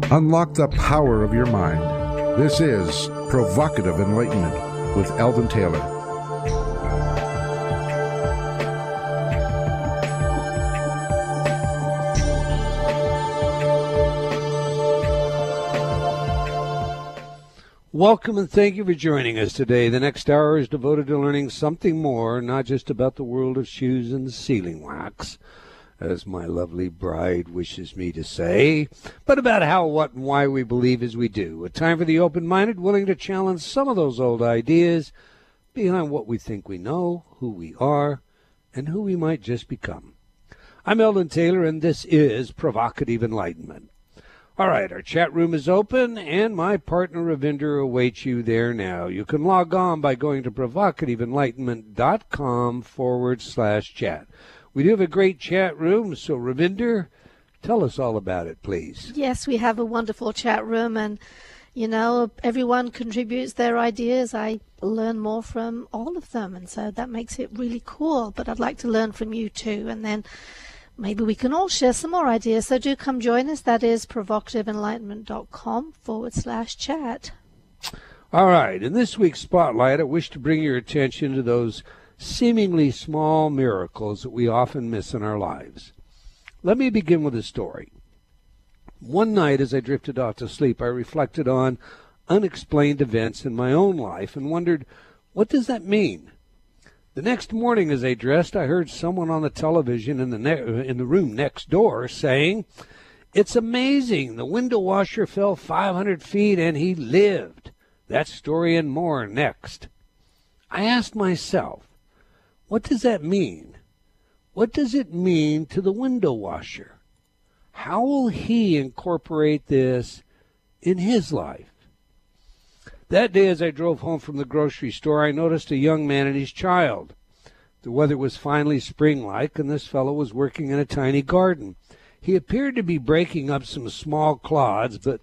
Unlock the power of your mind. This is Provocative Enlightenment with Eldon Taylor. Welcome and thank you for joining us today. The next hour is devoted to learning something more, not just about the world of shoes and sealing wax, as my lovely bride wishes me to say, but about how, what, and why we believe as we do. A time for the open-minded, willing to challenge some of those old ideas behind what we think we know, who we are, and who we might just become. I'm Eldon Taylor, and this is Provocative Enlightenment. All right, our chat room is open, and my partner Ravinder awaits you there now. You can log on by going to provocativeenlightenment.com/chat. We do have a great chat room, so Ravinder, tell us all about it, please. Yes, we have a wonderful chat room, and, you know, everyone contributes their ideas. I learn more from all of them, and so that makes it really cool. But I'd like to learn from you too, and then maybe we can all share some more ideas. So do come join us. That is provocativeenlightenment.com/chat. All right. In this week's Spotlight, I wish to bring your attention to those seemingly small miracles that we often miss in our lives. Let me begin with a story. One night as I drifted off to sleep, I reflected on unexplained events in my own life and wondered, what does that mean? The next morning as I dressed, I heard someone on the television in the room next door saying, "It's amazing. The window washer fell 500 feet and he lived. That story and more next." I asked myself, what does that mean? What does it mean to the window washer? How will he incorporate this in his life? That day as I drove home from the grocery store, I noticed a young man and his child. The weather was finally spring-like, and this fellow was working in a tiny garden. He appeared to be breaking up some small clods, but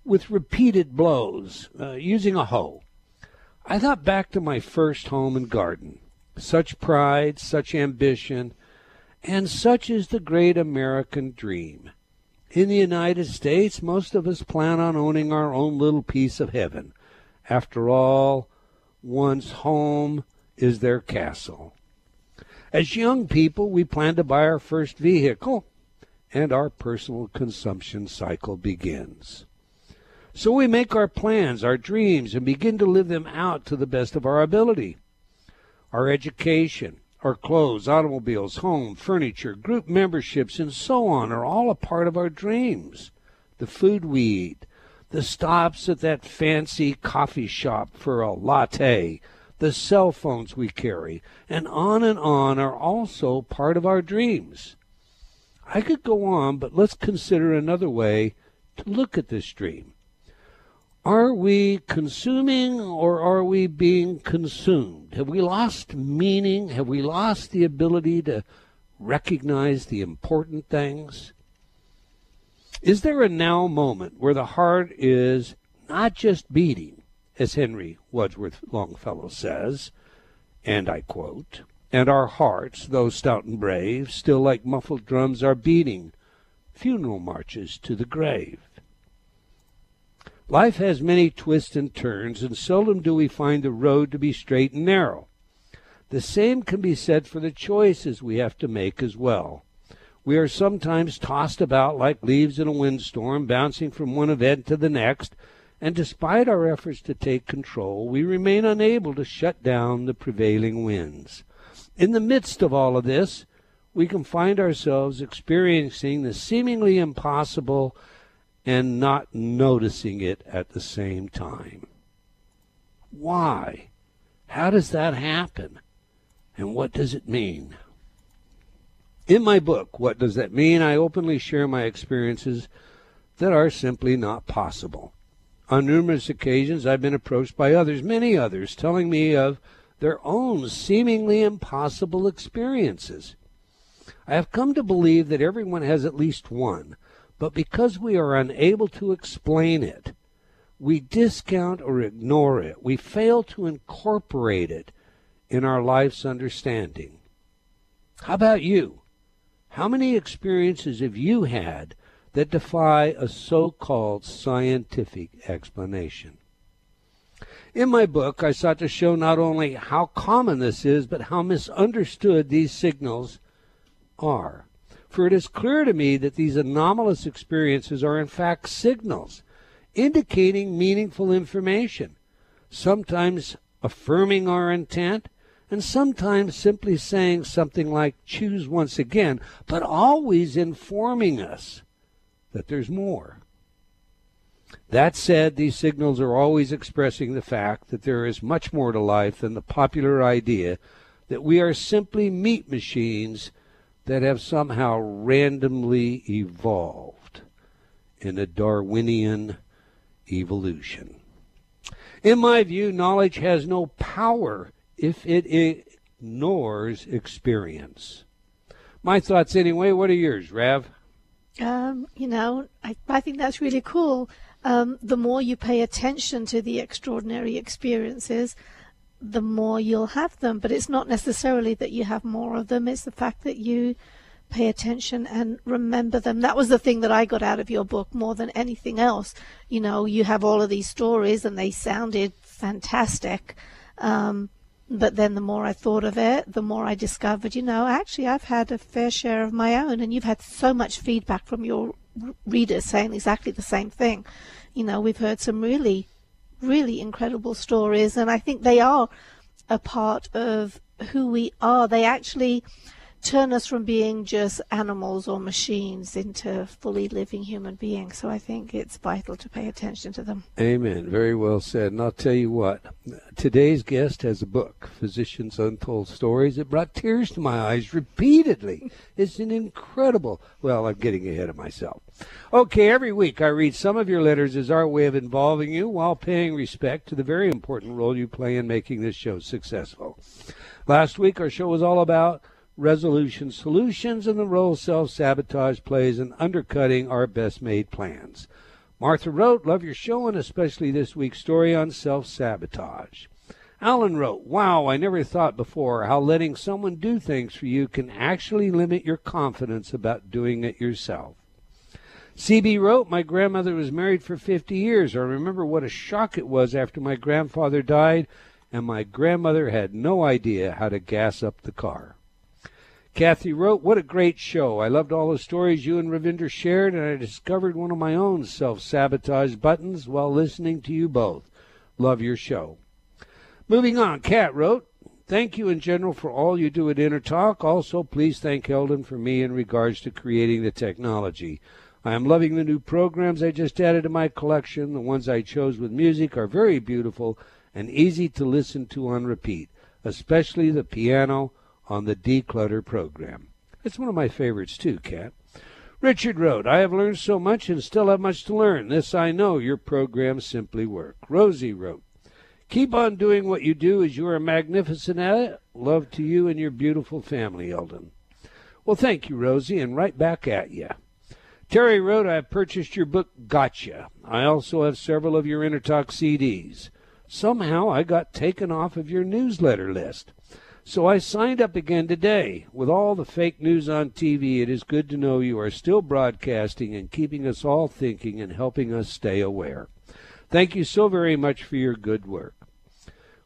with repeated blows, using a hoe. I thought back to my first home and garden. Such pride, such ambition, and such is the great American dream. In the United States, most of us plan on owning our own little piece of heaven. After all, one's home is their castle. As young people, we plan to buy our first vehicle, and our personal consumption cycle begins. So we make our plans, our dreams, and begin to live them out to the best of our ability. Our education, our clothes, automobiles, home, furniture, group memberships, and so on are all a part of our dreams. The food we eat, the stops at that fancy coffee shop for a latte, the cell phones we carry, and on are also part of our dreams. I could go on, but let's consider another way to look at this dream. Are we consuming or are we being consumed? Have we lost meaning? Have we lost the ability to recognize the important things? Is there a now moment where the heart is not just beating, as Henry Wadsworth Longfellow says, and I quote, "And our hearts, though stout and brave, still like muffled drums are beating funeral marches to the grave." Life has many twists and turns, and seldom do we find the road to be straight and narrow. The same can be said for the choices we have to make as well. We are sometimes tossed about like leaves in a windstorm, bouncing from one event to the next, and despite our efforts to take control, we remain unable to shut down the prevailing winds. In the midst of all of this, we can find ourselves experiencing the seemingly impossible and not noticing it at the same time. Why? How does that happen? And what does it mean? In my book, What Does That Mean?, I openly share my experiences that are simply not possible. On numerous occasions, I've been approached by others, many others, telling me of their own seemingly impossible experiences. I have come to believe that everyone has at least one, but because we are unable to explain it, we discount or ignore it. We fail to incorporate it in our life's understanding. How about you? How many experiences have you had that defy a so-called scientific explanation. In my book, I sought to show not only how common this is, but how misunderstood these signals are. For it is clear to me that these anomalous experiences are in fact signals, indicating meaningful information, sometimes affirming our intent, and sometimes simply saying something like, choose once again, but always informing us that there's more. That said, these signals are always expressing the fact that there is much more to life than the popular idea that we are simply meat machines that have somehow randomly evolved in a Darwinian evolution. In my view, knowledge has no power if it ignores experience. My thoughts anyway. What are yours, Rav? I think that's really cool. The more you pay attention to the extraordinary experiences, the more you'll have them. But it's not necessarily that you have more of them. It's the fact that you pay attention and remember them. That was the thing that I got out of your book more than anything else. You have all of these stories and they sounded fantastic. But then the more I thought of it, the more I discovered, actually I've had a fair share of my own. And you've had so much feedback from your readers saying exactly the same thing. We've heard some really, really incredible stories. And I think they are a part of who we are. They actually turn us from being just animals or machines into fully living human beings. So I think it's vital to pay attention to them. Amen. Very well said. And I'll tell you what, today's guest has a book, Physicians' Untold Stories. It brought tears to my eyes repeatedly. It's an incredible, well, I'm getting ahead of myself. Okay, every week I read some of your letters as our way of involving you while paying respect to the very important role you play in making this show successful. Last week our show was all about resolution solutions and the role self-sabotage plays in undercutting our best-made plans. Martha wrote, love your show and especially this week's story on self-sabotage. Alan wrote, wow, I never thought before how letting someone do things for you can actually limit your confidence about doing it yourself. CB wrote, my grandmother was married for 50 years. I remember what a shock it was after my grandfather died, and my grandmother had no idea how to gas up the car. Kathy wrote, what a great show. I loved all the stories you and Ravinder shared, and I discovered one of my own self-sabotage buttons while listening to you both. Love your show. Moving on, Kat wrote, thank you in general for all you do at Inner Talk. Also, please thank Eldon for me in regards to creating the technology. I am loving the new programs I just added to my collection. The ones I chose with music are very beautiful and easy to listen to on repeat, especially the piano on the Declutter program. It's one of my favorites too, Kat. Richard wrote, I have learned so much and still have much to learn. This I know, your programs simply work. Rosie wrote, keep on doing what you do as you are magnificent at it. Love to you and your beautiful family, Eldon. Well, thank you, Rosie, and right back at you. Terry wrote, I have purchased your book, Gotcha. I also have several of your Inner Talk CDs. Somehow I got taken off of your newsletter list. So I signed up again today. With all the fake news on TV, it is good to know you are still broadcasting and keeping us all thinking and helping us stay aware. Thank you so very much for your good work.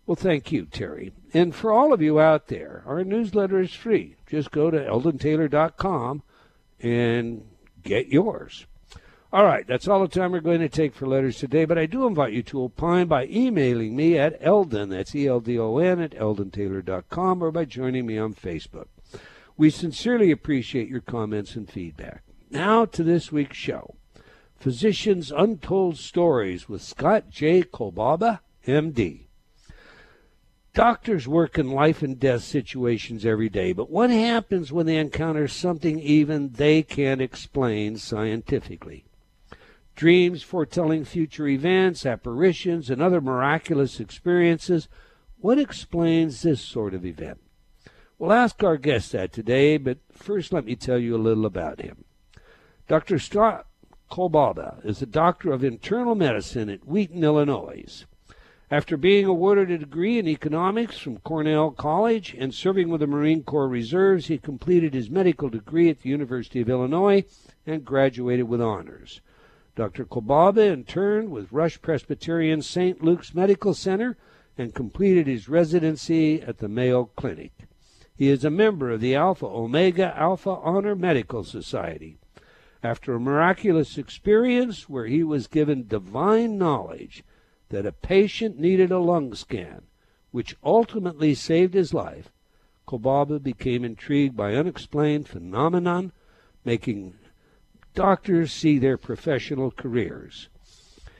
Well, thank you, Terry. And for all of you out there, our newsletter is free. Just go to eldontaylor.com and get yours. All right, that's all the time we're going to take for letters today, but I do invite you to opine by emailing me at Eldon, that's ELDON, at eldontaylor.com, or by joining me on Facebook. We sincerely appreciate your comments and feedback. Now to this week's show, Physicians' Untold Stories with Scott J. Kolbaba, M.D. Doctors work in life and death situations every day, but what happens when they encounter something even they can't explain scientifically? Dreams foretelling future events, apparitions, and other miraculous experiences. What explains this sort of event? We'll ask our guest that today, but first let me tell you a little about him. Dr. Scott Kolbaba is a doctor of internal medicine at Wheaton, Illinois. After being awarded a degree in economics from Cornell College and serving with the Marine Corps Reserves, he completed his medical degree at the University of Illinois and graduated with honors. Dr. Kolbaba interned with Rush Presbyterian St. Luke's Medical Center and completed his residency at the Mayo Clinic. He is a member of the Alpha Omega Alpha Honor Medical Society. After a miraculous experience where he was given divine knowledge that a patient needed a lung scan, which ultimately saved his life, Kolbaba became intrigued by unexplained phenomenon, making doctors see their professional careers.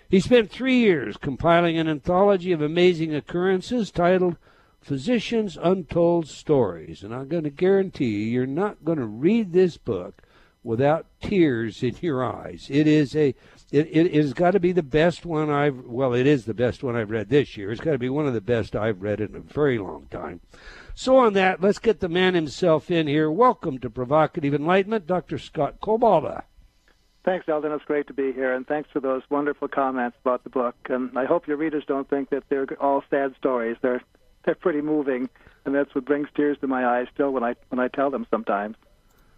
He spent 3 years compiling an anthology of amazing occurrences titled Physicians' Untold Stories. And I'm going to guarantee you're not going to read this book without tears in your eyes. It has got to be the best one it is the best one I've read this year. It's got to be one of the best I've read in a very long time. So on that, let's get the man himself in here. Welcome to Provocative Enlightenment, Dr. Scott Kolbaba. Thanks, Eldon. It's great to be here, and thanks for those wonderful comments about the book. And I hope your readers don't think that they're all sad stories. They're pretty moving, and that's what brings tears to my eyes still when I tell them sometimes.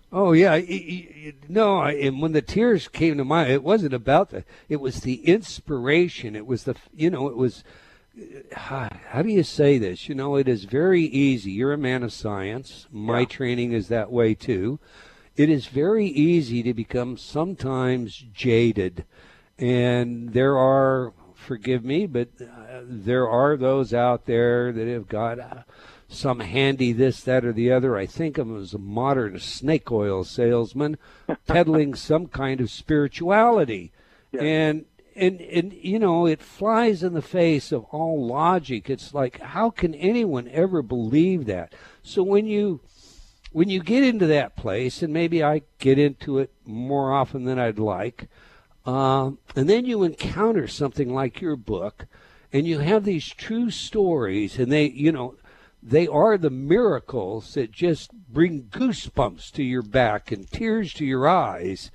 Oh yeah, and when the tears came to mind, it wasn't about it was the inspiration. It was how do you say this? It is very easy. You're a man of science. My training is that way too. It is very easy to become sometimes jaded, and there are, forgive me, but there are those out there that have got some handy this, that, or the other. I think of him as a modern snake oil salesman peddling some kind of spirituality. Yeah. And it flies in the face of all logic. It's like, how can anyone ever believe that? So when you get into that place, and maybe I get into it more often than I'd like, and then you encounter something like your book, and you have these true stories, and they are the miracles that just bring goosebumps to your back and tears to your eyes.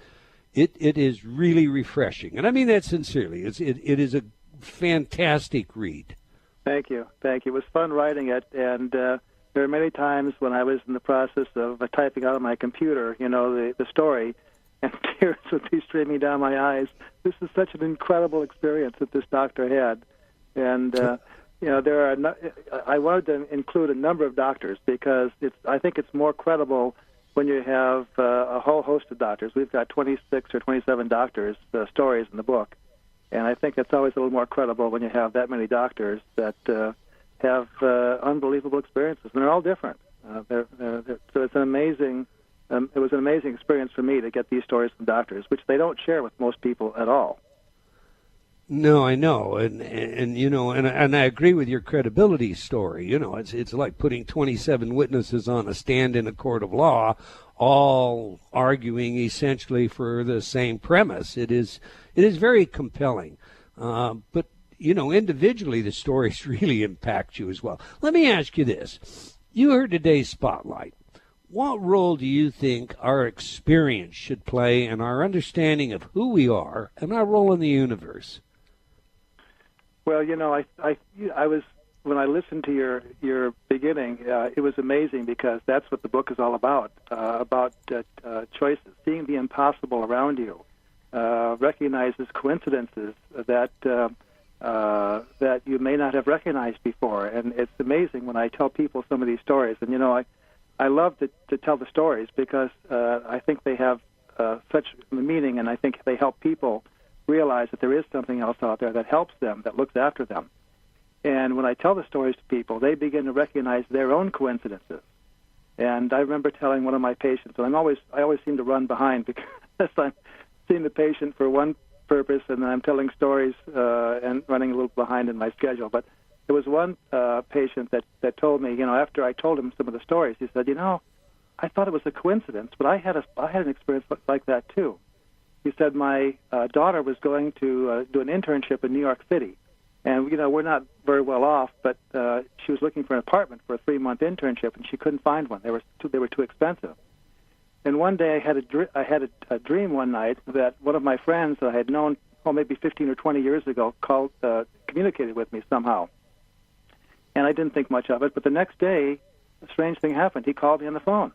It is really refreshing, and I mean that sincerely. It is a fantastic read. Thank you. It was fun writing it, and there were many times when I was in the process of typing out on my computer, the story, and tears would be streaming down my eyes. This is such an incredible experience that this doctor had, and I wanted to include a number of doctors because I think it's more credible when you have a whole host of doctors. We've got 26 or 27 doctors' stories in the book, and I think it's always a little more credible when you have that many doctors that have unbelievable experiences, and they're all different. So it's an amazing. It was an amazing experience for me to get these stories from doctors, which they don't share with most people at all. No, I know, and I agree with your credibility story. It's like putting 27 witnesses on a stand in a court of law, all arguing essentially for the same premise. It is very compelling, but individually the stories really impact you as well. Let me ask you this: you heard today's spotlight. What role do you think our experience should play in our understanding of who we are and our role in the universe? Well, I was, when I listened to your beginning, it was amazing because that's what the book is all about choices, seeing the impossible around you, recognizes coincidences that you may not have recognized before. And it's amazing when I tell people some of these stories. And, I love to tell the stories because I think they have such meaning, and I think they help people realize that there is something else out there that helps them, that looks after them. And when I tell the stories to people, they begin to recognize their own coincidences. And I remember telling one of my patients, and I always seem to run behind because I'm seeing the patient for one purpose, and then I'm telling stories and running a little behind in my schedule. But there was one patient that told me, after I told him some of the stories, he said, I thought it was a coincidence, but I had an experience like that too. He said, my daughter was going to do an internship in New York City. And, we're not very well off, but she was looking for an apartment for a 3-month internship, and she couldn't find one. They were too expensive. And one day I had a dream one night that one of my friends that I had known, maybe 15 or 20 years ago, communicated with me somehow. And I didn't think much of it, but the next day, a strange thing happened. He called me on the phone,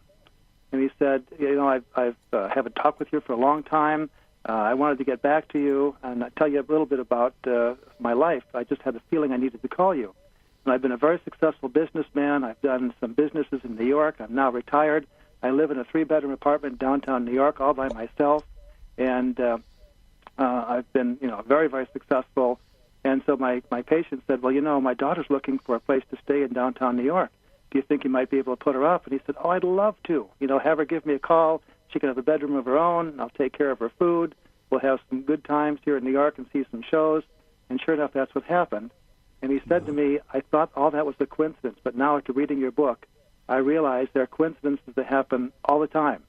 and he said, I haven't talked with you for a long time. I wanted to get back to you and tell you a little bit about my life. I just had a feeling I needed to call you. And I've been a very successful businessman. I've done some businesses in New York. I'm now retired. I live in a 3-bedroom apartment in downtown New York all by myself. And I've been, very, very successful. And so my patient said, well, my daughter's looking for a place to stay in downtown New York. Do you think you might be able to put her up? And he said, oh, I'd love to. Have her give me a call. She can have a bedroom of her own. I'll take care of her food. We'll have some good times here in New York and see some shows. And sure enough, that's what happened. And he said to me, I thought all that was a coincidence, but now after reading your book, I realize there are coincidences that happen all the time.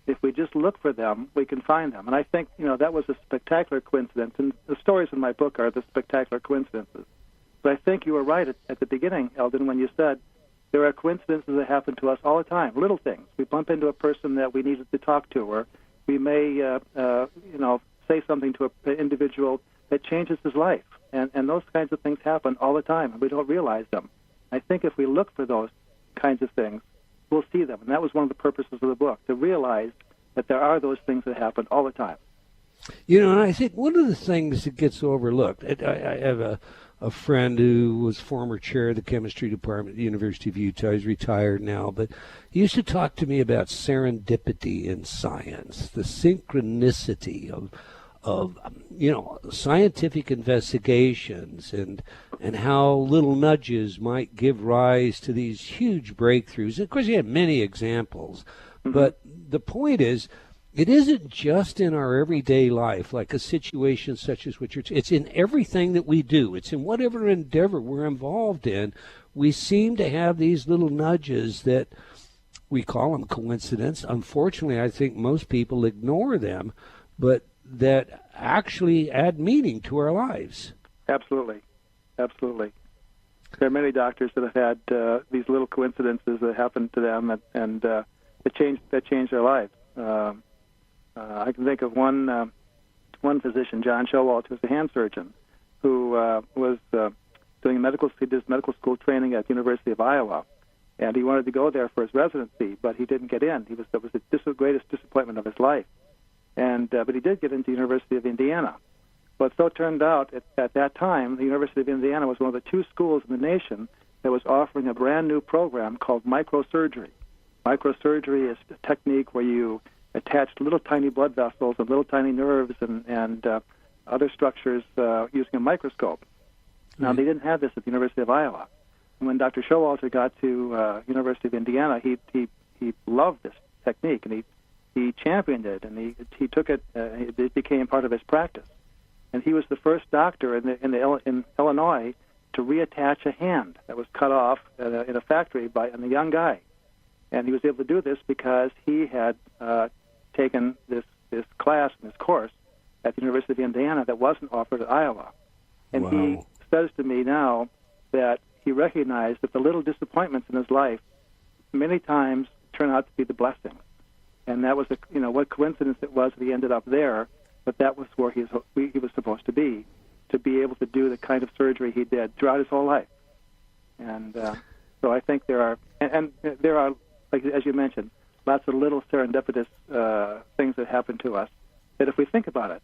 If we just look for them, we can find them. And I think, that was a spectacular coincidence. And the stories in my book are the spectacular coincidences. But I think you were right at the beginning, Eldon, when you said there are coincidences that happen to us all the time, little things. We bump into a person that we needed to talk to, or we may, say something to an individual that changes his life. And those kinds of things happen all the time, and we don't realize them. I think if we look for those kinds of things, we'll see them. And that was one of the purposes of the book, to realize that there are those things that happen all the time. And I think one of the things that gets overlooked, I have a friend who was former chair of the chemistry department at the University of Utah. He's retired now, but he used to talk to me about serendipity in science, the synchronicity of scientific investigations and how little nudges might give rise to these huge breakthroughs. Of course, you have many examples, but the point is, it isn't just in our everyday life, like a situation such as what it's in everything that we do. It's in whatever endeavor we're involved in. We seem to have these little nudges that we call them coincidence. Unfortunately, I think most people ignore them, but that actually add meaning to our lives. Absolutely. There are many doctors that have had these little coincidences that happen to them, and that change their lives. I can think of one physician, John Showalter, who was a hand surgeon, who was doing medical school training at the University of Iowa, and he wanted to go there for his residency, but he didn't get in. That was the greatest disappointment of his life. But he did get into the University of Indiana. But so it turned out at that time, the University of Indiana was one of the 2 schools in the nation that was offering a brand new program called microsurgery. Microsurgery is a technique where you attach little tiny blood vessels and little tiny nerves and other structures using a microscope. Now, they didn't have this at the University of Iowa. And when Dr. Showalter got to University of Indiana, he loved this technique, and he championed it, and he took it. It became part of his practice. And he was the first doctor in Illinois to reattach a hand that was cut off in a factory by a young guy. And he was able to do this because he had taken this class and this course at the University of Indiana that wasn't offered at Iowa. And he says to me now that he recognized that the little disappointments in his life many times turn out to be the blessings. And that was what coincidence it was that he ended up there, but that was where he was supposed to be able to do the kind of surgery he did throughout his whole life. And so I think there are, like as you mentioned, lots of little serendipitous things that happen to us that if we think about it,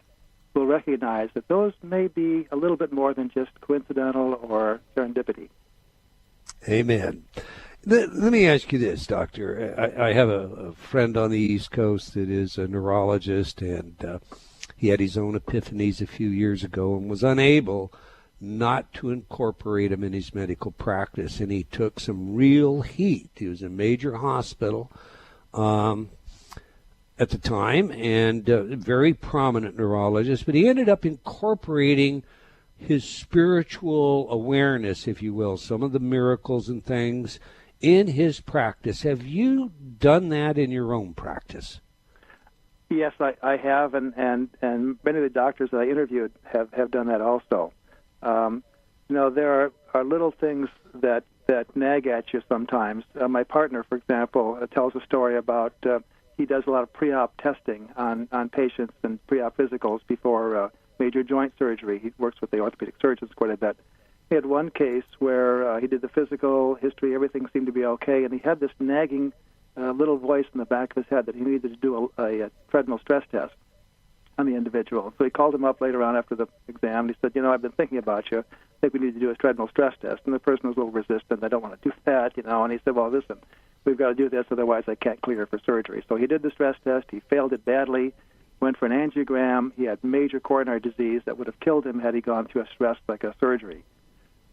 we'll recognize that those may be a little bit more than just coincidental or serendipity. Amen. Let me ask you this, Doctor. I have a friend on the East Coast that is a neurologist, and he had his own epiphanies a few years ago and was unable not to incorporate them in his medical practice, and he took some real heat. He was in a major hospital at the time, and a very prominent neurologist, but he ended up incorporating his spiritual awareness, if you will, some of the miracles and things in his practice. Have you done that in your own practice? Yes, I have, and many of the doctors that I interviewed have done that also. There are little things that nag at you sometimes. My partner, for example, tells a story about he does a lot of pre-op testing on patients and pre-op physicals before major joint surgery. He works with the orthopedic surgeons quite a bit. He had one case where he did the physical history, everything seemed to be okay, and he had this nagging little voice in the back of his head that he needed to do a treadmill stress test on the individual. So he called him up later on after the exam, and he said, I've been thinking about you. I think we need to do a treadmill stress test. And the person was a little resistant. I don't want to do that, and he said, well, listen, we've got to do this, otherwise I can't clear for surgery. So he did the stress test. He failed it badly, went for an angiogram. He had major coronary disease that would have killed him had he gone through a stress like a surgery.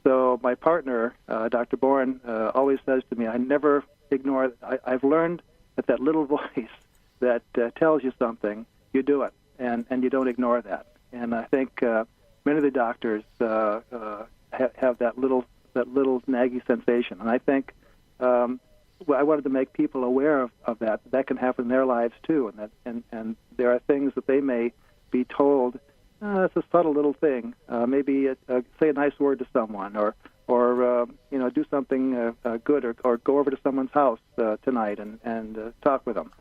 So my partner, Dr. Bourne, always says to me, I never ignore, I've learned that little voice that tells you something, you do it, and you don't ignore that. And I think many of the doctors have that little naggy sensation. And I think I wanted to make people aware of that. That can happen in their lives too, and there are things that they may be told. It's a subtle little thing. Maybe say a nice word to someone, or do something good, or go over to someone's house tonight and talk with them.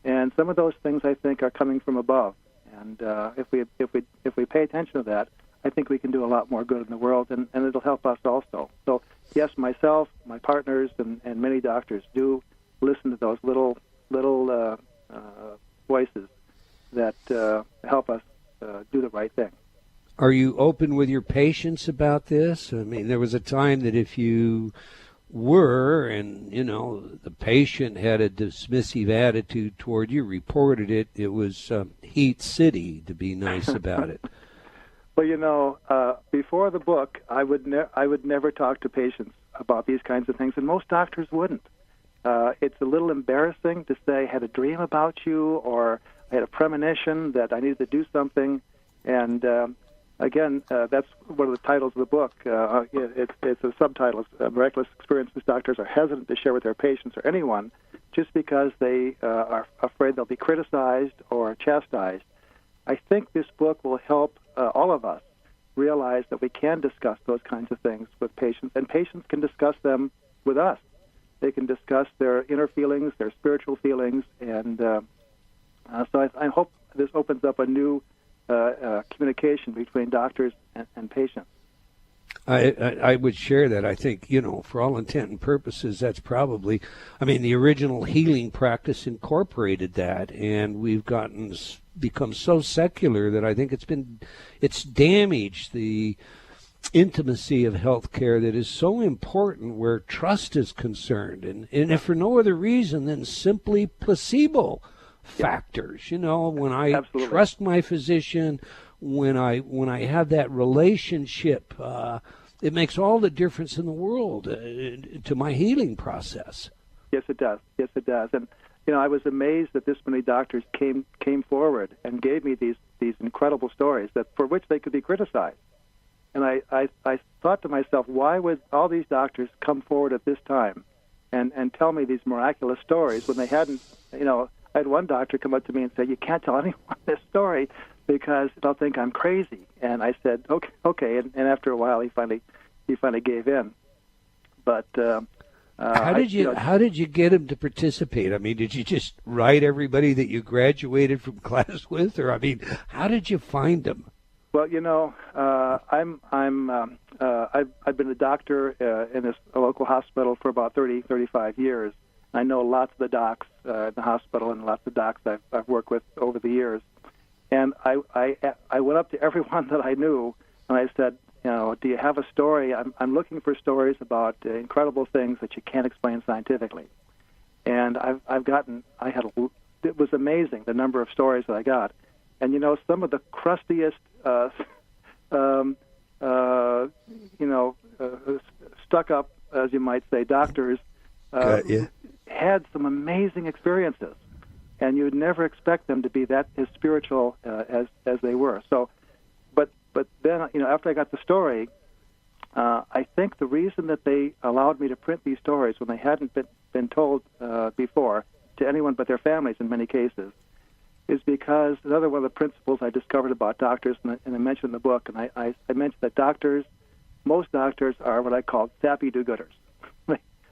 And some of those things I think are coming from above. And if we pay attention to that, I think we can do a lot more good in the world, and it'll help us also. So yes, myself, my partners, and many doctors do listen to those little voices that help us do the right thing. Are you open with your patients about this? I mean, there was a time that if you were, and the patient had a dismissive attitude toward you, reported it, it was heat city to be nice about it. Well, before the book, I would never talk to patients about these kinds of things, and most doctors wouldn't. It's a little embarrassing to say I had a dream about you, or I had a premonition that I needed to do something, and again, that's one of the titles of the book. It's a subtitle. Miraculous experiences doctors are hesitant to share with their patients or anyone just because they are afraid they'll be criticized or chastised. I think this book will help all of us realize that we can discuss those kinds of things with patients, and patients can discuss them with us. They can discuss their inner feelings, their spiritual feelings, and so I hope this opens up a new communication between doctors and patients. I would share that. I think, for all intent and purposes, that's probably, the original healing practice incorporated that, and we've become so secular that I think it's damaged the intimacy of healthcare that is so important where trust is concerned, and if for no other reason than simply placebo factors. When I Absolutely. Trust my physician, when I have that relationship, it makes all the difference in the world to my healing process. Yes, it does. Yes, it does. And I was amazed that this many doctors came forward and gave me these incredible stories for which they could be criticized. And I thought to myself, why would all these doctors come forward at this time and tell me these miraculous stories when they hadn't, I had one doctor come up to me and say, you can't tell anyone this story because they'll think I'm crazy. And I said, okay. And after a while, he finally gave in. But how did you get him to participate? Did you just write everybody that you graduated from class with, or how did you find them? Well, I've been a doctor in this local hospital for about 35 years. I know lots of the docs in the hospital and lots of docs I've worked with over the years. And I went up to everyone that I knew and I said, do you have a story? I'm looking for stories about incredible things that you can't explain scientifically. And it was amazing the number of stories that I got. And some of the crustiest, stuck up, as you might say, doctors had some amazing experiences, and you'd never expect them to be that as spiritual as they were. So, but then after I got the story, I think the reason that they allowed me to print these stories when they hadn't been told before to anyone but their families in many cases is because another one of the principles I discovered about doctors, and I mentioned in the book, and I mentioned that most doctors are what I call sappy do-gooders.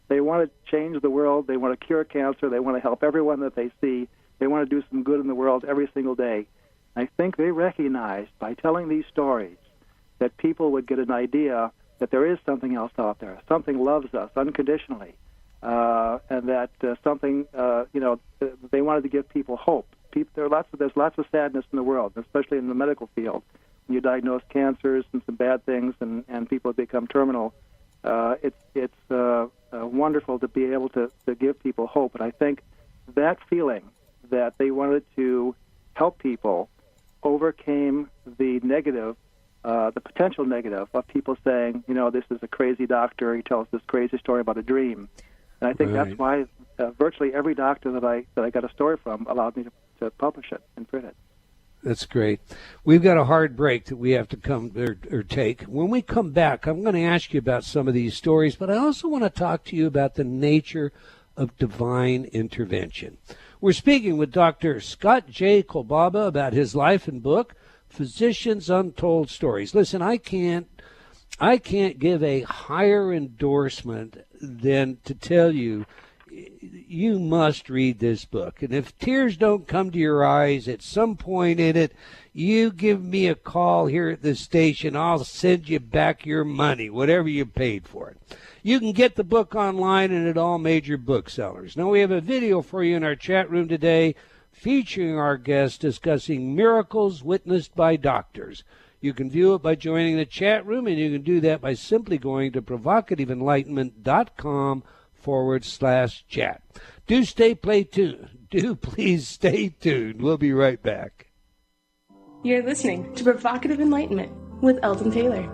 They want to change the world. They want to cure cancer. They want to help everyone that they see. They want to do some good in the world every single day. I think they recognized by telling these stories that people would get an idea that there is something else out there. Something loves us unconditionally, and that something, they wanted to give people hope. There's lots of sadness in the world, especially in the medical field. When you diagnose cancers and some bad things, and people become terminal, it's wonderful to be able to give people hope. And I think that feeling that they wanted to help people overcame the negative, the potential negative of people saying, this is a crazy doctor. He tells this crazy story about a dream. And I think that's why virtually every doctor that I got a story from allowed me to publish it and print it. That's great. We've got a hard break that we have to come or take. When we come back, I'm going to ask you about some of these stories, but I also want to talk to you about the nature of divine intervention. We're speaking with Dr. Scott J. Kolbaba about his life and book, Physicians' Untold Stories. Listen, I can't give a higher endorsement than to tell you you must read this book. And if tears don't come to your eyes at some point in it, you give me a call here at the station. I'll send you back your money, whatever you paid for it. You can get the book online and at all major booksellers. Now, we have a video for you in our chat room today featuring our guest discussing miracles witnessed by doctors. You can view it by joining the chat room, and you can do that by simply going to provocativeenlightenment.com/chat. Do please stay tuned. We'll be right back. You're listening to Provocative Enlightenment with Eldon Taylor.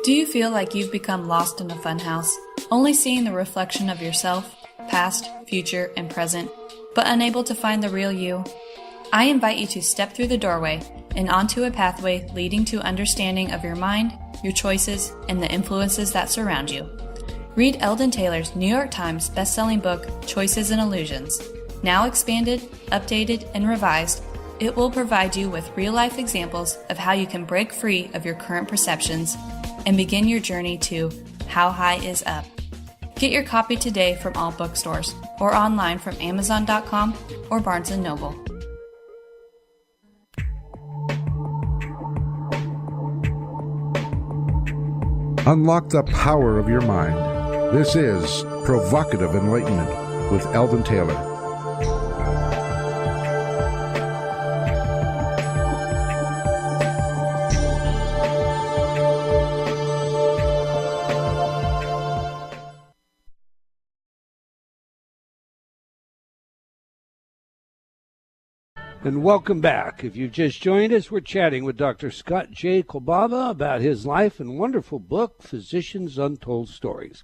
Do you feel like you've become lost in a funhouse, only seeing the reflection of yourself, past, future, and present, but unable to find the real you? I invite you to step through the doorway and onto a pathway leading to understanding of your mind, your choices, and the influences that surround you. Read Eldon Taylor's New York Times best-selling book, Choices and Illusions. Now expanded, updated, and revised, it will provide you with real-life examples of how you can break free of your current perceptions and begin your journey to How High is Up. Get your copy today from all bookstores or online from Amazon.com or Barnes & Noble. Unlock the power of your mind. This is Provocative Enlightenment with Eldon Taylor. And welcome back. If you've just joined us, we're chatting with Dr. Scott J. Kolbaba about his life and wonderful book, Physicians' Untold Stories.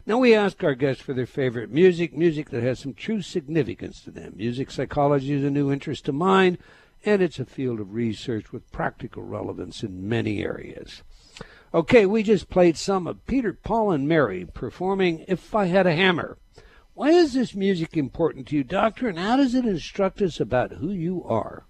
Now we ask our guests for their favorite music that has some true significance to them. Music psychology is a new interest of mine, and it's a field of research with practical relevance in many areas. Okay, we just played some of Peter, Paul, and Mary performing If I Had a Hammer. Why is this music important to you, Doctor, and how does it instruct us about who you are?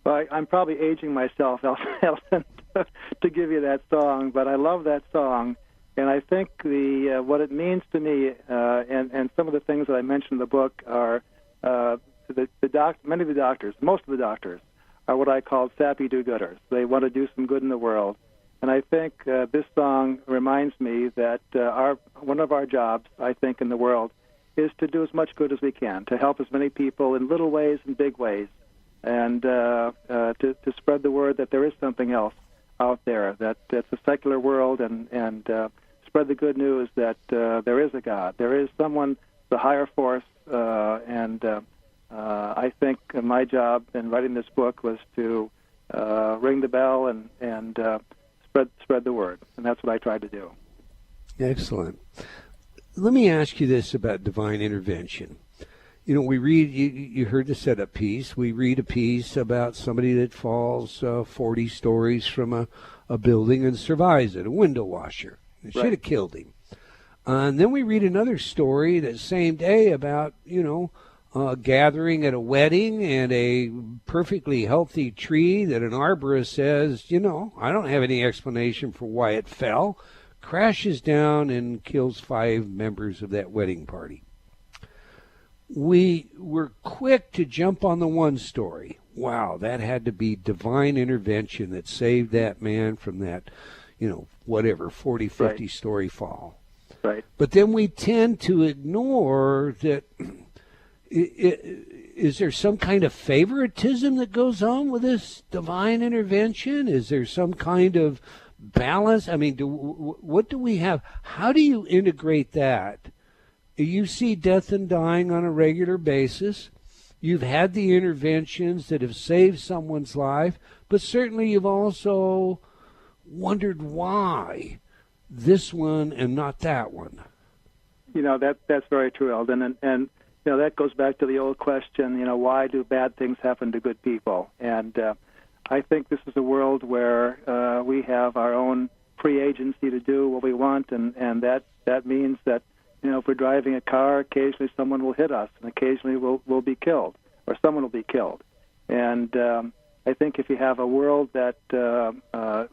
Well, I'm probably aging myself, Elton, to give you that song, but I love that song, and I think what it means to me, and some of the things that I mentioned in the book are many of the doctors, most of the doctors, are what I call sappy do-gooders. They want to do some good in the world, and I think this song reminds me that one of our jobs, I think, in the world is to do as much good as we can, to help as many people in little ways and big ways, and to spread the word that there is something else out there, that it's a secular world, and spread the good news that there is a God, there is someone, the higher force, and I think my job in writing this book was to ring the bell and spread the word, and that's what I tried to do. Excellent. Let me ask you this about divine intervention. You know, we read, you heard the setup piece. We read a piece about somebody that falls 40 stories from a building and survives it, a window washer. It should have killed him. And then we read another story that same day about, gathering at a wedding and a perfectly healthy tree that an arborist says, I don't have any explanation for why it fell, crashes down and kills 5 members of that wedding party. we were quick to jump on the one story. Wow, that had to be divine intervention that saved that man from that, 40, 50 story fall. Right. But then we tend to ignore that. Is there some kind of favoritism that goes on with this divine intervention? Is there some kind of balance? I mean, what do we have? How do you integrate that? You see death and dying on a regular basis. You've had the interventions that have saved someone's life, but certainly you've also wondered why this one and not that one. That's very true, Eldon, and that goes back to the old question, why do bad things happen to good people? And I think this is a world where we have our own free agency to do what we want, and that means that, if we're driving a car, occasionally someone will hit us, and occasionally we'll be killed, or someone will be killed. And I think if you have a world that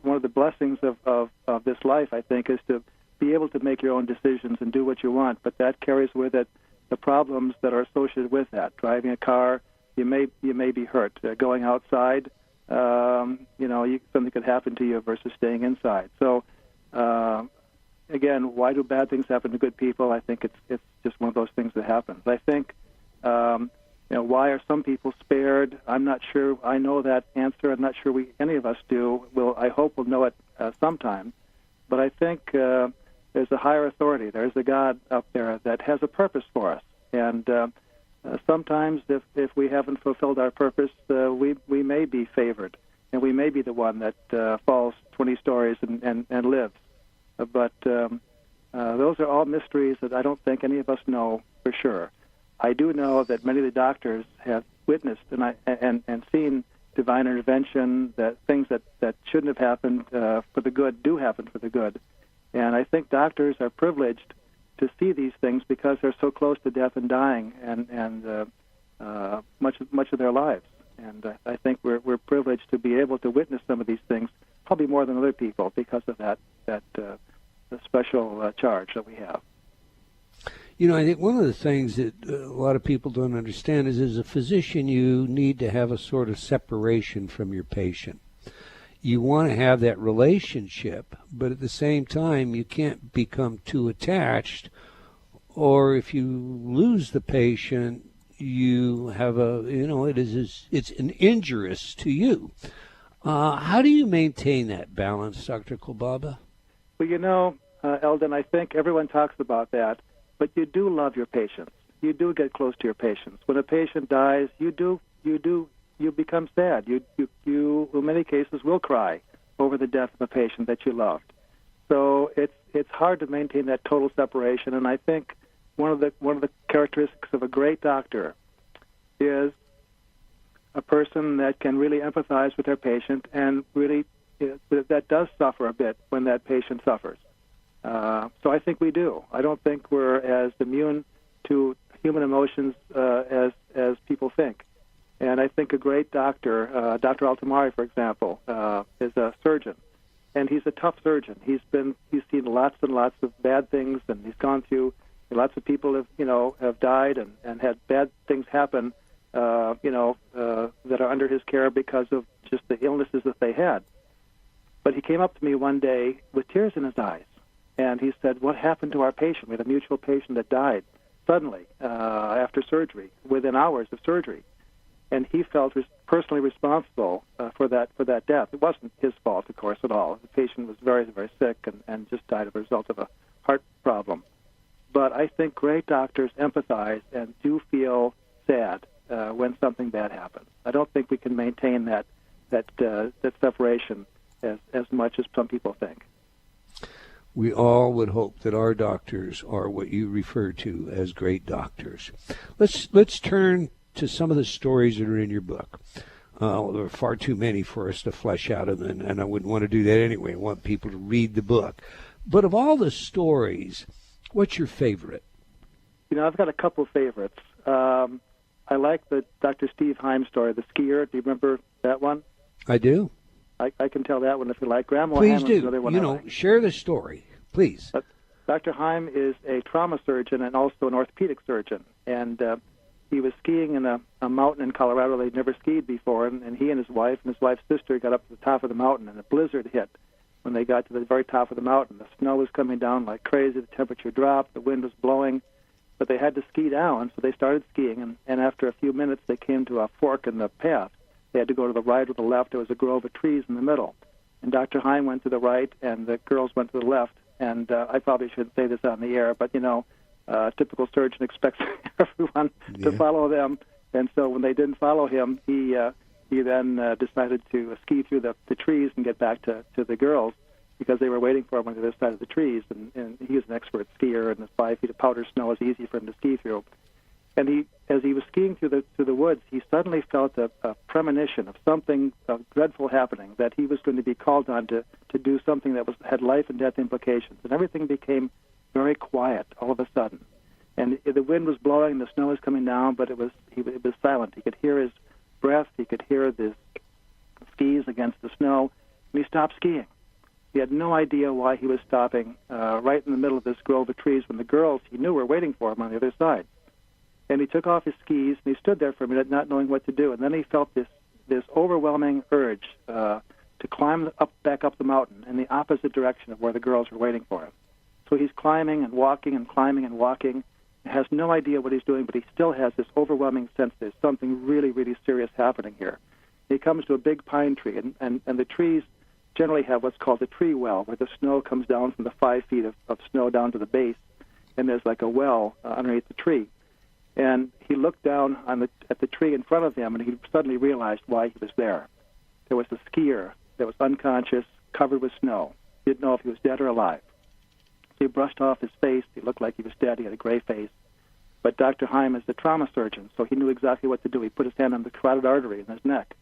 one of the blessings of this life, I think, is to be able to make your own decisions and do what you want, but that carries with it the problems that are associated with that. Driving a car, you may be hurt. Going outside, something could happen to you versus staying inside. So, again, why do bad things happen to good people? I think it's just one of those things that happens. I think, why are some people spared? I'm not sure I know that answer. I'm not sure any of us do. I hope we'll know it sometime. But I think there's a higher authority. There's a God up there that has a purpose for us. And sometimes if we haven't fulfilled our purpose, we may be favored, and we may be the one that falls 20 stories and lives. But those are all mysteries that I don't think any of us know for sure. I do know that many of the doctors have witnessed and seen divine intervention, that things that shouldn't have happened for the good do happen for the good. And I think doctors are privileged to see these things because they're so close to death and dying and much of their lives. And I think we're privileged to be able to witness some of these things, probably more than other people, because of that special charge that we have. I think one of the things that a lot of people don't understand is, as a physician, you need to have a sort of separation from your patient. You want to have that relationship, but at the same time, you can't become too attached, or if you lose the patient, you have it's an injurious to you. How do you maintain that balance, Dr. Kolbaba? Well, Eldon, I think everyone talks about that, but you do love your patients. You do get close to your patients. When a patient dies, you become sad. You in many cases will cry over the death of a patient that you loved. So it's hard to maintain that total separation. And I think one of the characteristics of a great doctor is a person that can really empathize with their patient and really that does suffer a bit when that patient suffers. So I think we do. I don't think we're as immune to human emotions as people think. And I think a great doctor, Dr. Altamari, for example, is a surgeon, and he's a tough surgeon. He's seen lots and lots of bad things, and he's gone through. Lots of people have died and had bad things happen, that are under his care because of just the illnesses that they had. But he came up to me one day with tears in his eyes, and he said, "What happened to our patient? We had a mutual patient that died suddenly after surgery, within hours of surgery." And he felt personally responsible for that death. It wasn't his fault, of course, at all. The patient was very, very sick and just died as a result of a heart problem. But I think great doctors empathize and do feel sad when something bad happens. I don't think we can maintain that separation as much as some people think. We all would hope that our doctors are what you refer to as great doctors. Let's turn to some of the stories that are in your book. There are far too many for us to flesh out, and I wouldn't want to do that anyway. I want people to read the book. But of all the stories, what's your favorite? I've got a couple of favorites. I like the Dr. Steve Heim story, the skier. Do you remember that one? I do. I can tell that one if you like. Grandma Please Hammond's do. Another one I like. Share the story, please. Dr. Heim is a trauma surgeon and also an orthopedic surgeon. And he was skiing in a mountain in Colorado they'd never skied before, and he and his wife's sister got up to the top of the mountain, and a blizzard hit. When they got to the very top of the mountain, the snow was coming down like crazy, the temperature dropped, the wind was blowing, but they had to ski down, so they started skiing, and after a few minutes they came to a fork in the path. They had to go to the right or the left. There was a grove of trees in the middle. And Dr. Heim went to the right, and the girls went to the left. And I probably shouldn't say this on the air, but, a typical surgeon expects everyone to follow them. And so when they didn't follow him, he then decided to ski through the trees and get back to the girls because they were waiting for him on the other side of the trees. And he was an expert skier, and the 5 feet of powder snow was easy for him to ski through. And as he was skiing through the woods, he suddenly felt a premonition of something dreadful happening, that he was going to be called on to do something that had life and death implications. And everything became very quiet all of a sudden. And the wind was blowing, the snow was coming down, but it was silent. He could hear his breath, he could hear the skis against the snow, and he stopped skiing. He had no idea why he was stopping right in the middle of this grove of trees when the girls he knew were waiting for him on the other side. And he took off his skis, and he stood there for a minute not knowing what to do. And then he felt this overwhelming urge to climb back up the mountain in the opposite direction of where the girls were waiting for him. So he's climbing and walking and climbing and walking. He has no idea what he's doing, but he still has this overwhelming sense there's something really, really serious happening here. He comes to a big pine tree, and the trees generally have what's called a tree well, where the snow comes down from the 5 feet of snow down to the base, and there's like a well underneath the tree. And he looked down at the tree in front of him, and he suddenly realized why he was there. There was a skier that was unconscious, covered with snow. He didn't know if he was dead or alive. So he brushed off his face. He looked like he was dead. He had a gray face. But Dr. Heim is the trauma surgeon, so he knew exactly what to do. He put his hand on the carotid artery in his neck,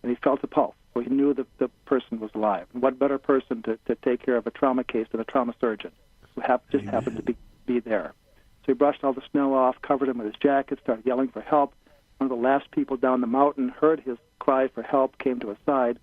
and he felt a pulse. So he knew that the person was alive. And what better person to take care of a trauma case than a trauma surgeon who just happened to be there. So he brushed all the snow off, covered him with his jacket, started yelling for help. One of the last people down the mountain heard his cry for help, came to his side,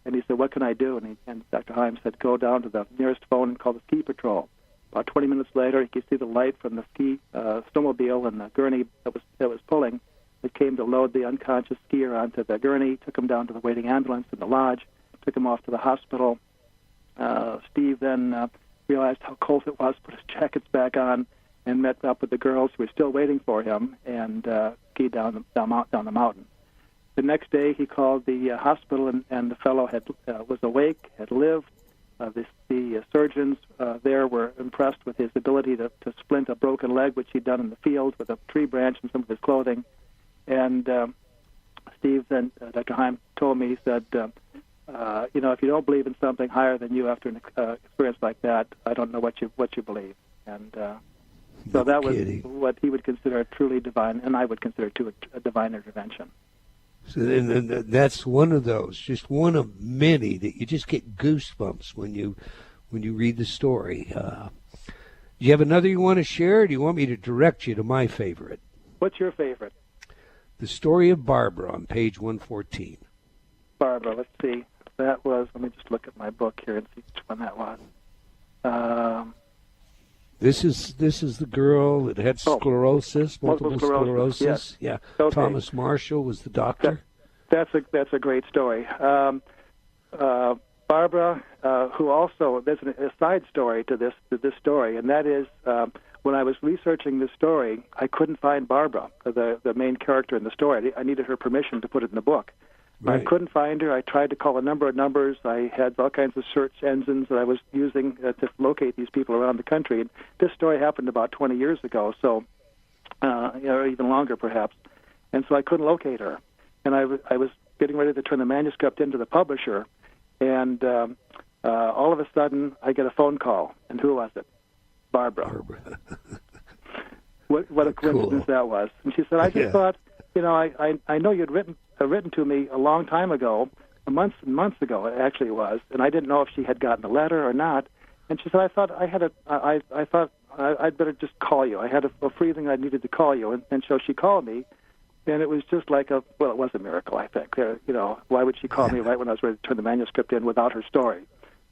and he said, "What can I do?" And Dr. Heim said, "Go down to the nearest phone and call the ski patrol." About 20 minutes later, he could see the light from the ski snowmobile and the gurney that was pulling. It came to load the unconscious skier onto the gurney, took him down to the waiting ambulance in the lodge, took him off to the hospital. Steve then realized how cold it was, put his jackets back on, and met up with the girls who were still waiting for him and skied down the mountain. The next day, he called the hospital, and the fellow was awake, had lived. The surgeons there were impressed with his ability to splint a broken leg, which he'd done in the field with a tree branch and some of his clothing. And Steve then, Dr. Heim told me, he said, if you don't believe in something higher than you after an experience like that, I don't know what you believe. And so that was what he would consider a truly divine, and I would consider too a divine intervention. So and that's one of those, just one of many that you just get goosebumps when you read the story. Do you have another you want to share, or do you want me to direct you to my favorite? What's your favorite? The story of Barbara on page 114. Barbara, let's see. That was, let me just look at my book here and see which one that was. This is the girl that had sclerosis, multiple sclerosis. Yes. Yeah. Okay. Thomas Marshall was the doctor. That's a great story. Barbara, who also, there's a side story to this story, and that is when I was researching this story, I couldn't find Barbara, the main character in the story. I needed her permission to put it in the book. Right. I couldn't find her. I tried to call a number of numbers. I had all kinds of search engines that I was using to locate these people around the country. And this story happened about 20 years ago, so or even longer perhaps. And so I couldn't locate her. And I was getting ready to turn the manuscript into the publisher, and all of a sudden I get a phone call. And who was it? Barbara. What a coincidence that was. And she said, I just thought, I know you'd written to me a long time ago, months and months ago it actually was, and I didn't know if she had gotten a letter or not. And she said, I thought I'd better just call you. I had a feeling I needed to call you, and so she called me, and it was just like it was a miracle, I think. Why would she call me right when I was ready to turn the manuscript in without her story?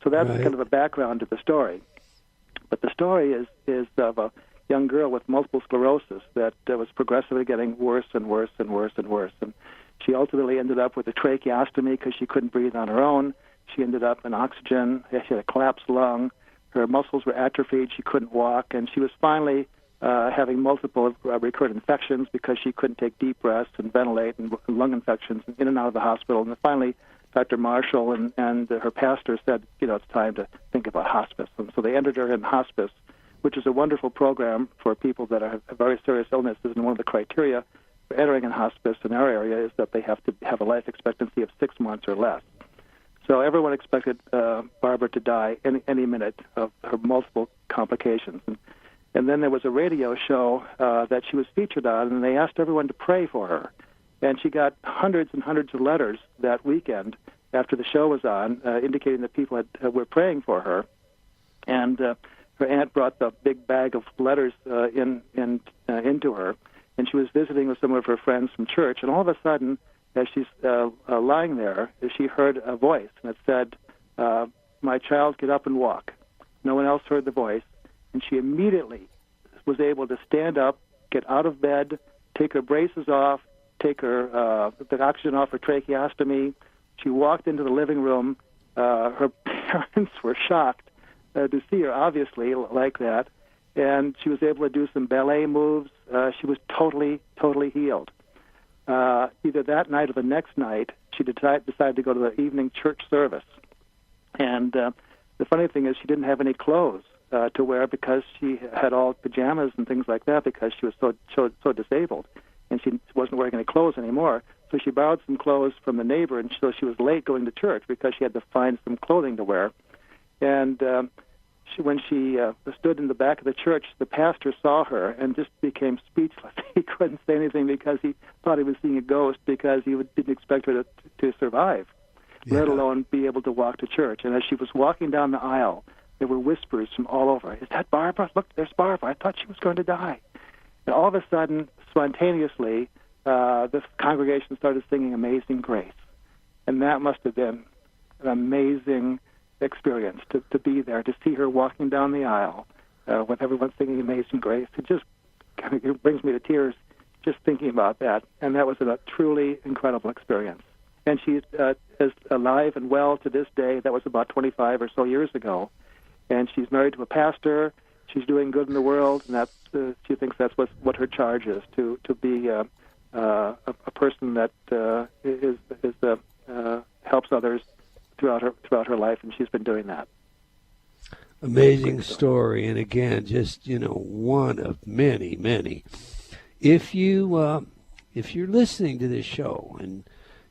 So that's kind of a background to the story. But the story is of young girl with multiple sclerosis that was progressively getting worse and worse and worse and worse. And she ultimately ended up with a tracheostomy because she couldn't breathe on her own. She ended up in oxygen. She had a collapsed lung. Her muscles were atrophied. She couldn't walk. And she was finally having multiple recurrent infections because she couldn't take deep breaths and ventilate, and lung infections in and out of the hospital. And then finally, Dr. Marshall and her pastor said, it's time to think about hospice. And so they entered her in hospice, which is a wonderful program for people that have very serious illnesses. And one of the criteria for entering in hospice in our area is that they have to have a life expectancy of 6 months or less. So everyone expected Barbara to die any minute of her multiple complications. And then there was a radio show that she was featured on, and they asked everyone to pray for her. And she got hundreds and hundreds of letters that weekend after the show was on, indicating that people were praying for her. And her aunt brought the big bag of letters into her, and she was visiting with some of her friends from church. And all of a sudden, as she's lying there, she heard a voice, and it said, "My child, get up and walk." No one else heard the voice. And she immediately was able to stand up, get out of bed, take her braces off, take her the oxygen off her tracheostomy. She walked into the living room. Her parents were shocked to see her, obviously, like that. And she was able to do some ballet moves. She was totally, totally healed. Either that night or the next night, she decided to go to the evening church service. And the funny thing is she didn't have any clothes to wear because she had all pajamas and things like that because she was so disabled, and she wasn't wearing any clothes anymore. So she borrowed some clothes from the neighbor, and so she was late going to church because she had to find some clothing to wear. And when she stood in the back of the church, the pastor saw her and just became speechless. He couldn't say anything because he thought he was seeing a ghost because he didn't expect her to survive, let alone be able to walk to church. And as she was walking down the aisle, there were whispers from all over. "Is that Barbara? Look, there's Barbara. I thought she was going to die." And all of a sudden, spontaneously, the congregation started singing Amazing Grace. And that must have been an amazing experience to be there, to see her walking down the aisle with everyone singing Amazing Grace. It just kind of brings me to tears just thinking about that. And that was a truly incredible experience. And she is alive and well to this day. That was about 25 or so years ago. And she's married to a pastor. She's doing good in the world, and she thinks that's what her charge is, to be a person that helps others throughout her life, and she's been doing that. Amazing story, and again, just one of many, many. If you're listening to this show and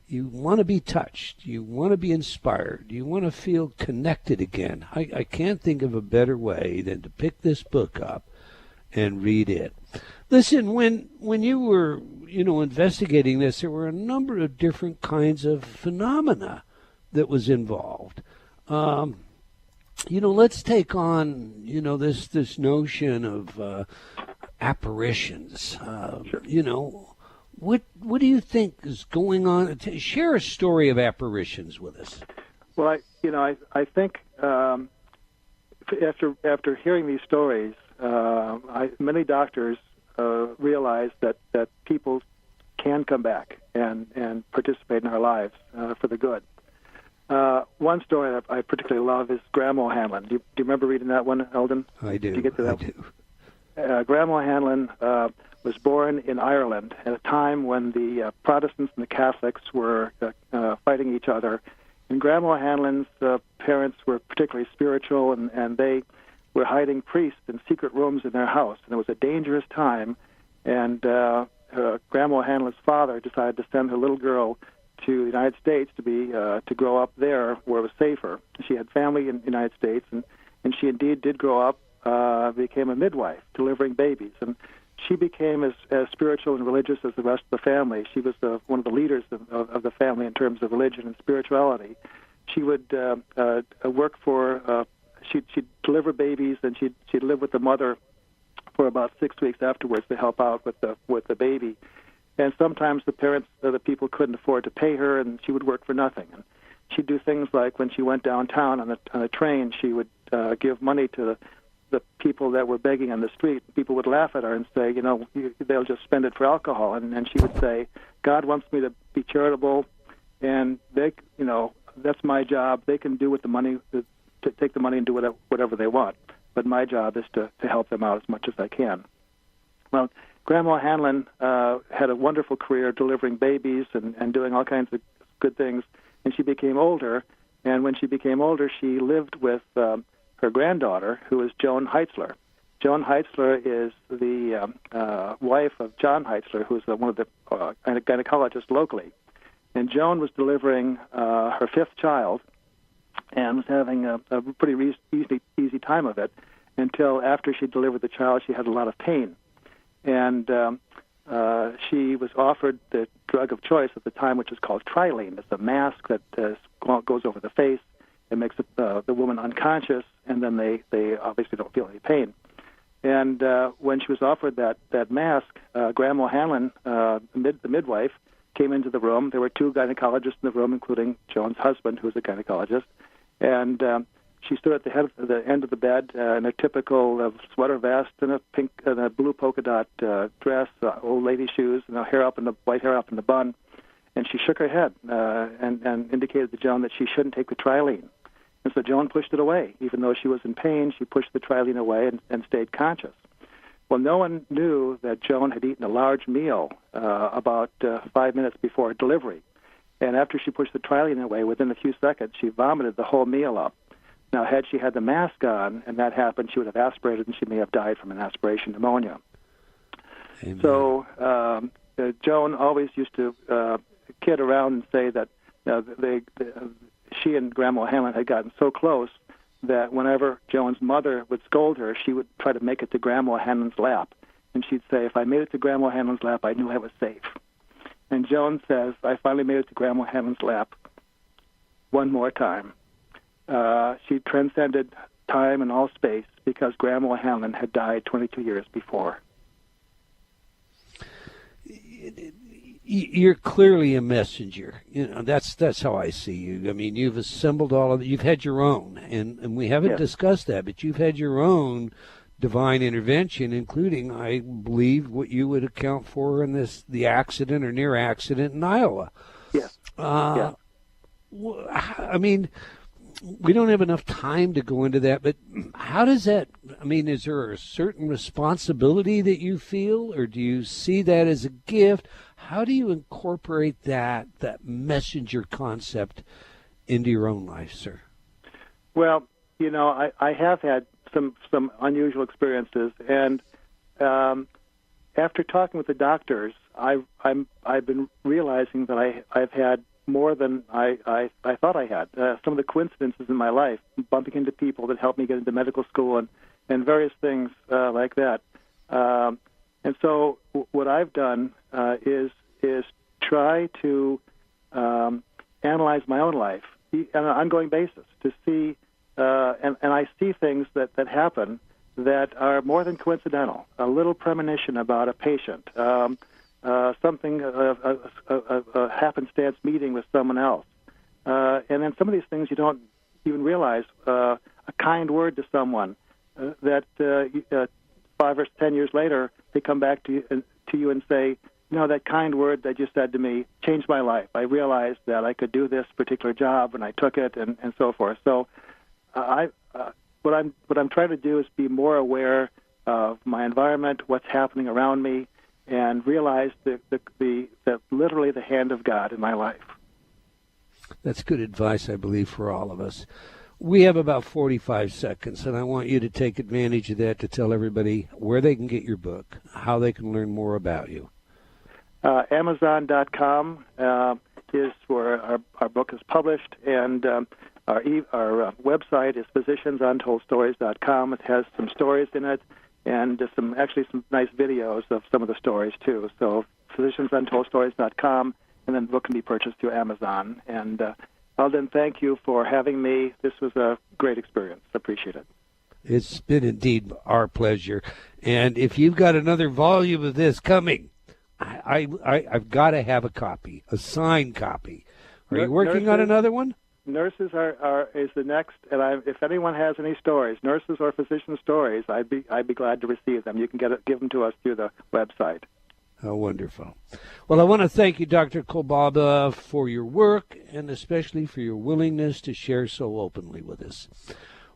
you want to be touched, you want to be inspired, you want to feel connected again, I can't think of a better way than to pick this book up and read it. Listen, when you were investigating this, there were a number of different kinds of phenomena that was involved. Let's take on this notion of apparitions. Sure. What do you think is going on? Share a story of apparitions with us. Well, I think after hearing these stories, many doctors realize that people can come back and participate in our lives for the good. One story that I particularly love is Grandma Hanlon. Do you remember reading that one, Eldon? I do. Did you get to that? I do. Grandma Hanlon was born in Ireland at a time when the Protestants and the Catholics were fighting each other. And Grandma Hanlon's parents were particularly spiritual, and they were hiding priests in secret rooms in their house. And it was a dangerous time. And Grandma Hanlon's father decided to send her little girl to the United States to grow up there where it was safer. She had family in the United States, and she indeed did grow up, became a midwife, delivering babies. And she became as spiritual and religious as the rest of the family. She was one of the leaders of the family in terms of religion and spirituality. She would work for, she'd deliver babies, and she'd live with the mother for about 6 weeks afterwards to help out with the baby. And sometimes the people couldn't afford to pay her, and she would work for nothing. And she'd do things like when she went downtown on a train, she would give money to the people that were begging on the street. People would laugh at her and say, they'll just spend it for alcohol. And she would say, God wants me to be charitable, and that's my job. They can do with the money, to take the money and do whatever they want. But my job is to help them out as much as I can. Well, Grandma Hanlon had a wonderful career delivering babies and doing all kinds of good things. And she became older. And when she became older, she lived with her granddaughter, who is Joan Heitzler. Joan Heitzler is the wife of John Heitzler, who's one of the gynecologists locally. And Joan was delivering her fifth child and was having a pretty easy time of it until after she delivered the child, she had a lot of pain. And she was offered the drug of choice at the time, which is called trilene. It's a mask that goes over the face. It makes the woman unconscious, and then they obviously don't feel any pain. And when she was offered that mask, Grandma Hanlon, the midwife, came into the room. There were two gynecologists in the room, including Joan's husband, who was a gynecologist. And she stood at the end of the bed in a typical sweater vest and a blue polka dot dress, old lady shoes, and white hair up in the bun. And she shook her head and indicated to Joan that she shouldn't take the trilene. And so Joan pushed it away. Even though she was in pain, she pushed the trilene away and stayed conscious. Well, no one knew that Joan had eaten a large meal about 5 minutes before delivery. And after she pushed the trilene away, within a few seconds, she vomited the whole meal up. Now, had she had the mask on and that happened, she would have aspirated, and she may have died from an aspiration pneumonia. Amen. So Joan always used to kid around and say that she and Grandma Hanlon had gotten so close that whenever Joan's mother would scold her, she would try to make it to Grandma Hanlon's lap. And she'd say, if I made it to Grandma Hanlon's lap, I knew I was safe. And Joan says, I finally made it to Grandma Hanlon's lap one more time. She transcended time and all space because Grandma Hanlon had died 22 years before. You're clearly a messenger. That's how I see you. I mean, you've assembled all of it. You've had your own, and we haven't discussed that, but you've had your own divine intervention, including, I believe, what you would account for in the accident or near accident in Iowa. Yes. I mean, we don't have enough time to go into that, but how does that, is there a certain responsibility that you feel, or do you see that as a gift? How do you incorporate that messenger concept into your own life, sir? Well, I have had some unusual experiences, and after talking with the doctors, I've been realizing that I've had more than I thought I had. Some of the coincidences in my life, bumping into people that helped me get into medical school and various things like that. And so what I've done is try to analyze my own life on an ongoing basis to see, and I see things that happen that are more than coincidental. A little premonition about a patient, something, a happenstance meeting with someone else. And then some of these things you don't even realize, a kind word to someone that 5 or 10 years later, they come back to you and say, that kind word that you said to me changed my life. I realized that I could do this particular job, and I took it, and so forth. So what I'm trying to do is be more aware of my environment, what's happening around me, and realize that literally the hand of God in my life. That's good advice, I believe, for all of us. We have about 45 seconds, and I want you to take advantage of that to tell everybody where they can get your book, how they can learn more about you. Amazon.com is where our book is published, and our website is physiciansuntoldstories.com. It has some stories in it, and some nice videos of some of the stories, too. So physiciansuntoldstories.com, and then the book can be purchased through Amazon. And Eldon, thank you for having me. This was a great experience. I appreciate it. It's been indeed our pleasure. And if you've got another volume of this coming, I've got to have a copy, a signed copy. Are you working on another one? nurses is the next. And if anyone has any stories, nurses or physician stories, I'd be glad to receive them. You can give them to us through the website. Oh, wonderful. Well, I want to thank you, Dr. Kolbaba, for your work and especially for your willingness to share so openly with us.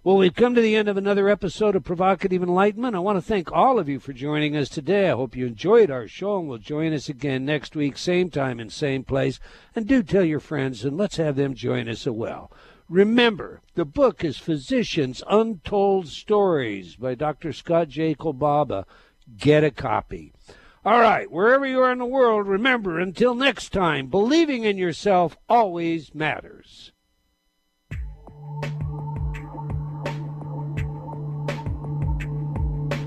Well, we've come to the end of another episode of Provocative Enlightenment. I want to thank all of you for joining us today. I hope you enjoyed our show and will join us again next week, same time and same place. And do tell your friends, and let's have them join us as well. Remember, the book is Physicians' Untold Stories by Dr. Scott J. Kolbaba. Get a copy. All right, wherever you are in the world, remember, until next time, believing in yourself always matters.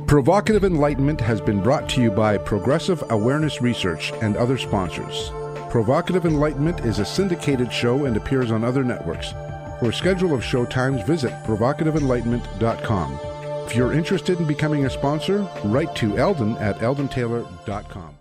Provocative Enlightenment has been brought to you by Progressive Awareness Research and other sponsors. Provocative Enlightenment is a syndicated show and appears on other networks. For a schedule of show times, visit provocativeenlightenment.com. If you're interested in becoming a sponsor, write to Eldon at eldontaylor.com.